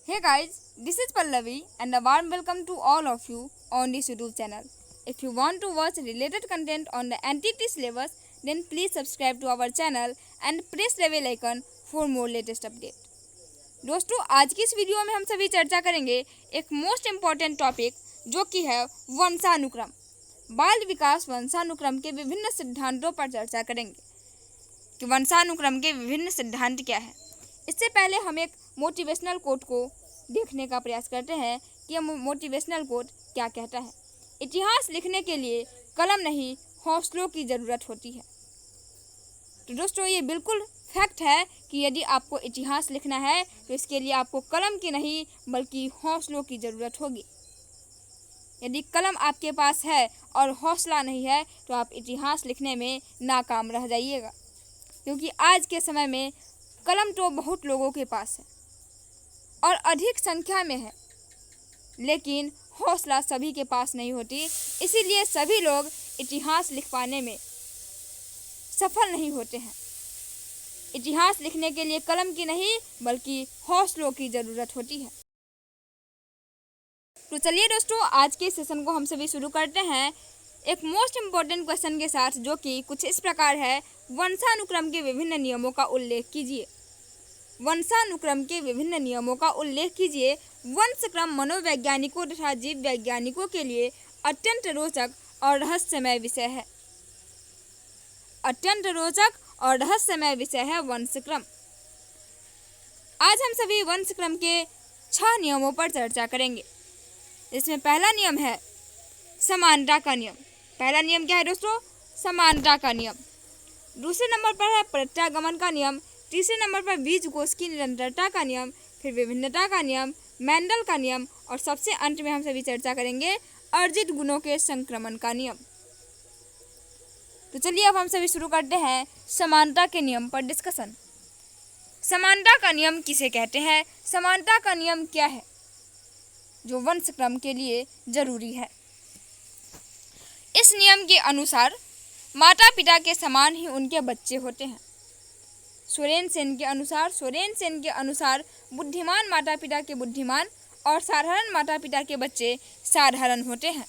Hey guys, this is Pallavi and a warm welcome to all of you on this YouTube channel. If you want to watch related content on the NTT syllabus, then please subscribe to our channel and press the bell icon for more latest update. दोस्तों, आज की इस video में हम सभी चर्चा करेंगे एक मोस्ट इम्पॉर्टेंट टॉपिक जो कि है वंशानुक्रम। बाल विकास वंशानुक्रम के विभिन्न सिद्धांतों पर चर्चा करेंगे कि वंशानुक्रम के विभिन्न सिद्धांत क्या है। इससे पहले हम एक मोटिवेशनल कोट को देखने का प्रयास करते हैं कि यह मोटिवेशनल कोट क्या कहता है। इतिहास लिखने के लिए कलम नहीं, हौसलों की ज़रूरत होती है। तो दोस्तों, ये बिल्कुल फैक्ट है कि यदि आपको इतिहास लिखना है तो इसके लिए आपको कलम की नहीं बल्कि हौसलों की ज़रूरत होगी। यदि कलम आपके पास है और हौसला नहीं है तो आप इतिहास लिखने में नाकाम रह जाइएगा, क्योंकि आज के समय में कलम तो बहुत लोगों के पास है और अधिक संख्या में है, लेकिन हौसला सभी के पास नहीं होती। इसीलिए सभी लोग इतिहास लिख पाने में सफल नहीं होते हैं। इतिहास लिखने के लिए कलम की नहीं बल्कि हौसलों की ज़रूरत होती है। तो चलिए दोस्तों, आज के सेशन को हम सभी शुरू करते हैं एक मोस्ट इम्पॉर्टेंट क्वेश्चन के साथ, जो कि कुछ इस प्रकार है। वंशानुक्रम के विभिन्न नियमों का उल्लेख कीजिए। वंशानुक्रम के विभिन्न नियमों का उल्लेख कीजिए। वंशक्रम मनोवैज्ञानिकों तथा जीव वैज्ञानिकों के लिए अत्यंत रोचक और रहस्यमय विषय है। अत्यंत रोचक और रहस्यमय विषय है वंशक्रम। आज हम सभी वंशक्रम के 6 नियमों पर चर्चा करेंगे। इसमें पहला नियम है समानता का नियम। पहला नियम क्या है दोस्तों? समानता का नियम। दूसरे नंबर पर है प्रत्यागमन का नियम। तीसरे नंबर पर बीज कोश की निरंतरता का नियम, फिर विभिन्नता का नियम, मेंडल का नियम और सबसे अंत में हम सभी चर्चा करेंगे अर्जित गुणों के संक्रमण का नियम। तो चलिए अब हम सभी शुरू करते हैं समानता के नियम पर डिस्कशन। समानता का नियम किसे कहते हैं? समानता का नियम क्या है जो वंशक्रम के लिए जरूरी है? इस नियम के अनुसार माता पिता के समान ही उनके बच्चे होते हैं। सोरेन सेन के अनुसार बुद्धिमान माता पिता के बुद्धिमान और साधारण माता पिता के बच्चे साधारण होते हैं।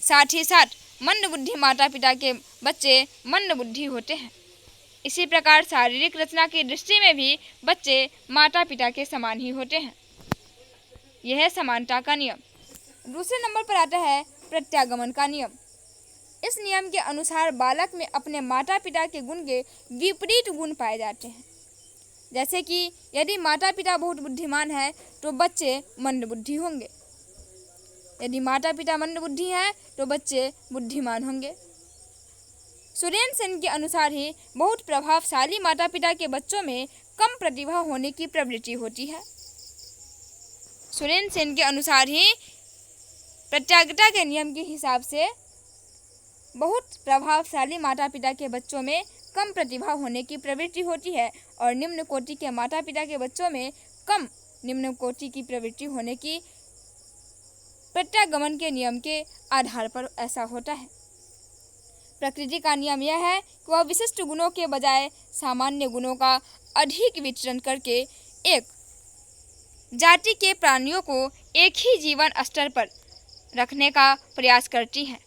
साथ ही साथ मंदबुद्धि माता पिता के बच्चे मंदबुद्धि होते हैं। इसी प्रकार शारीरिक रचना की दृष्टि में भी बच्चे माता पिता के समान ही होते हैं। यह है समानता का नियम। दूसरे नंबर पर आता है प्रत्यागमन का नियम। इस नियम के अनुसार बालक में अपने माता पिता के गुण के विपरीत गुण पाए जाते हैं। जैसे कि यदि माता पिता बहुत बुद्धिमान है तो बच्चे मंदबुद्धि होंगे। यदि माता पिता मंदबुद्धि हैं तो बच्चे बुद्धिमान होंगे। सोरेन सेन के अनुसार ही बहुत प्रभावशाली माता पिता के बच्चों में कम प्रतिभा होने की प्रवृत्ति होती है। सोरेन सेन के अनुसार ही प्रत्यागता के नियम के हिसाब से बहुत प्रभावशाली माता पिता के बच्चों में कम प्रतिभा होने की प्रवृत्ति होती है और निम्न कोटि के माता पिता के बच्चों में कम निम्न कोटि की प्रवृत्ति होने की प्रत्यागमन के नियम के आधार पर ऐसा होता है। प्रकृति का नियम यह है कि वह विशिष्ट गुणों के बजाय सामान्य गुणों का अधिक वितरण करके एक जाति के प्राणियों को एक ही जीवन स्तर पर रखने का प्रयास करती है।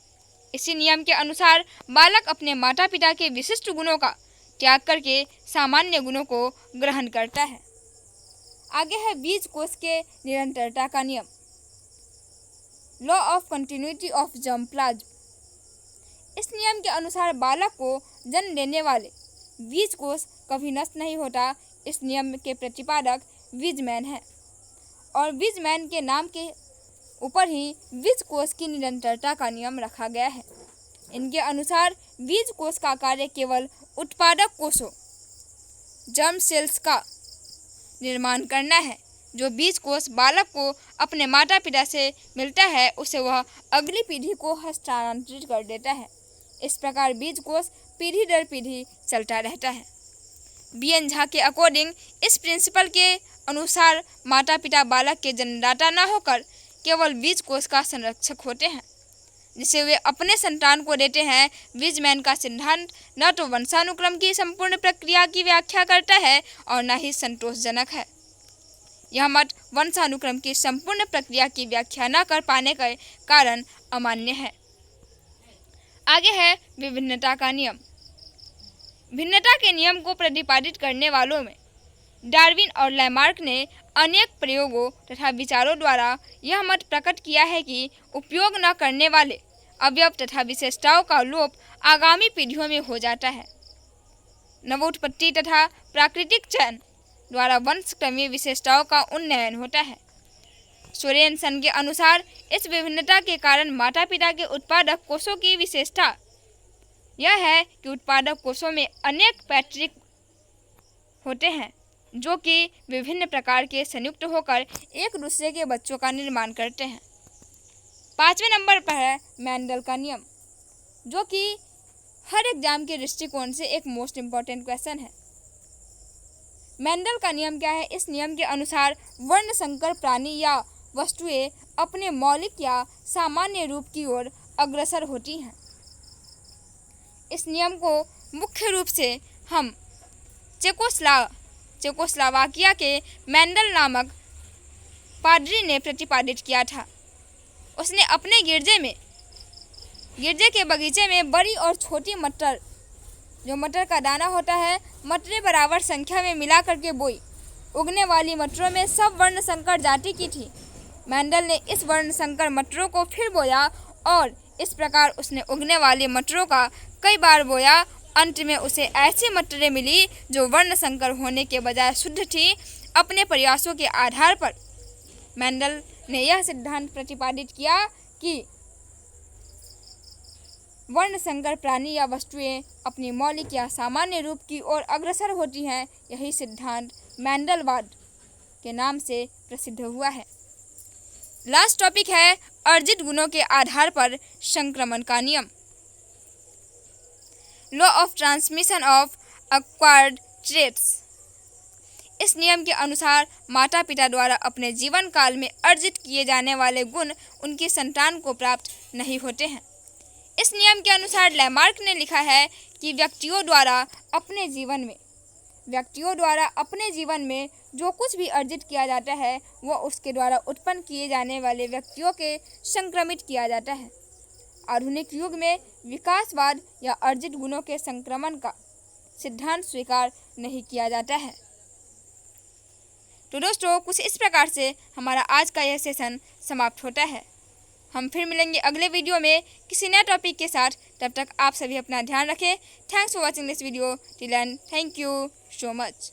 इसी नियम के अनुसार बालक अपने माता पिता के विशिष्ट गुणों का त्याग करके सामान्य गुणों को ग्रहण करता है। आगे है बीज कोश के निरंतरता का नियम, law of continuity of germplasm. इस नियम के अनुसार बालक को जन्म देने वाले बीज कोश कभी नष्ट नहीं होता। इस नियम के प्रतिपादक वीजमैन है और वीजमैन के नाम के ऊपर ही बीज कोश की निरंतरता का नियम रखा गया है। इनके अनुसार बीज कोश का कार्य केवल उत्पादक कोषों जर्म सेल्स का निर्माण करना है। जो बीज कोश बालक को अपने माता पिता से मिलता है उसे वह अगली पीढ़ी को हस्तांतरित कर देता है। इस प्रकार बीज कोश पीढ़ी दर पीढ़ी चलता रहता है। बीएन झा के अकॉर्डिंग इस प्रिंसिपल के अनुसार माता पिता बालक के जन्मदाता न होकर केवल बीज कोश का संरक्षक होते हैं, जिसे वे अपने संतान को देते हैं। वीजमैन का सिद्धांत न तो वंशानुक्रम की संपूर्ण प्रक्रिया की व्याख्या करता है और न ही संतोषजनक है। यह मत वंशानुक्रम की संपूर्ण प्रक्रिया की व्याख्या न कर पाने के कारण अमान्य है। आगे है विभिन्नता का नियम। भिन्नता के नियम को प्रतिपादित करने वालों में डार्विन और लैमार्क ने अनेक प्रयोगों तथा विचारों द्वारा यह मत प्रकट किया है कि उपयोग न करने वाले अवयव तथा विशेषताओं का लोप आगामी पीढ़ियों में हो जाता है। नवोत्पत्ति तथा प्राकृतिक चयन द्वारा वंशक्रमीय विशेषताओं का उन्नयन होता है। सोरेनसन के अनुसार इस विभिन्नता के कारण माता पिता के उत्पादक कोषों की विशेषता यह है कि उत्पादक कोषों में अनेक पैट्रिक होते हैं जो कि विभिन्न प्रकार के संयुक्त होकर एक दूसरे के बच्चों का निर्माण करते हैं। 5वें नंबर पर है मेंडल का नियम, जो कि हर एग्जाम के दृष्टिकोण से एक मोस्ट इम्पॉर्टेंट क्वेश्चन है। मेंडल का नियम क्या है? इस नियम के अनुसार वर्ण संकर प्राणी या वस्तुएं अपने मौलिक या सामान्य रूप की ओर अग्रसर होती हैं। इस नियम को मुख्य रूप से हम चेकोस्लोवाकिया के मेंडल नामक पादरी ने प्रतिपादित किया था। उसने अपने गिरजे के बगीचे में बड़ी और छोटी मटर, जो मटर का दाना होता है, मटरें बराबर संख्या में मिला करके बोई। उगने वाली मटरों में सब वर्ण संकर जाति की थी। मेंडल ने इस वर्ण संकर मटरों को फिर बोया और इस प्रकार उसने उगने वाली मटरों का कई बार बोया। अंत में उसे ऐसी मटरें मिली जो वर्ण संकर होने के बजाय शुद्ध थी। अपने प्रयासों के आधार पर मेंडल ने यह सिद्धांत प्रतिपादित किया कि वर्ण संकर प्राणी या वस्तुएं अपनी मौलिक या सामान्य रूप की ओर अग्रसर होती हैं। यही सिद्धांत मेंडलवाद के नाम से प्रसिद्ध हुआ है। लास्ट टॉपिक है अर्जित गुणों के आधार पर संक्रमण का नियम, law of transmission of acquired traits. इस नियम के अनुसार माता पिता द्वारा अपने जीवन काल में अर्जित किए जाने वाले गुण उनकी संतान को प्राप्त नहीं होते हैं। इस नियम के अनुसार लैमार्क ने लिखा है कि व्यक्तियों द्वारा अपने जीवन में जो कुछ भी अर्जित किया जाता है वह उसके द्वारा उत्पन्न किए जाने वाले व्यक्तियों के संक्रमित किया जाता है। आधुनिक युग में विकासवाद या अर्जित गुणों के संक्रमण का सिद्धांत स्वीकार नहीं किया जाता है। तो दोस्तों, कुछ इस प्रकार से हमारा आज का यह सेशन समाप्त होता है। हम फिर मिलेंगे अगले वीडियो में किसी नए टॉपिक के साथ। तब तक आप सभी अपना ध्यान रखें। Thanks for watching this video till and thank you so much.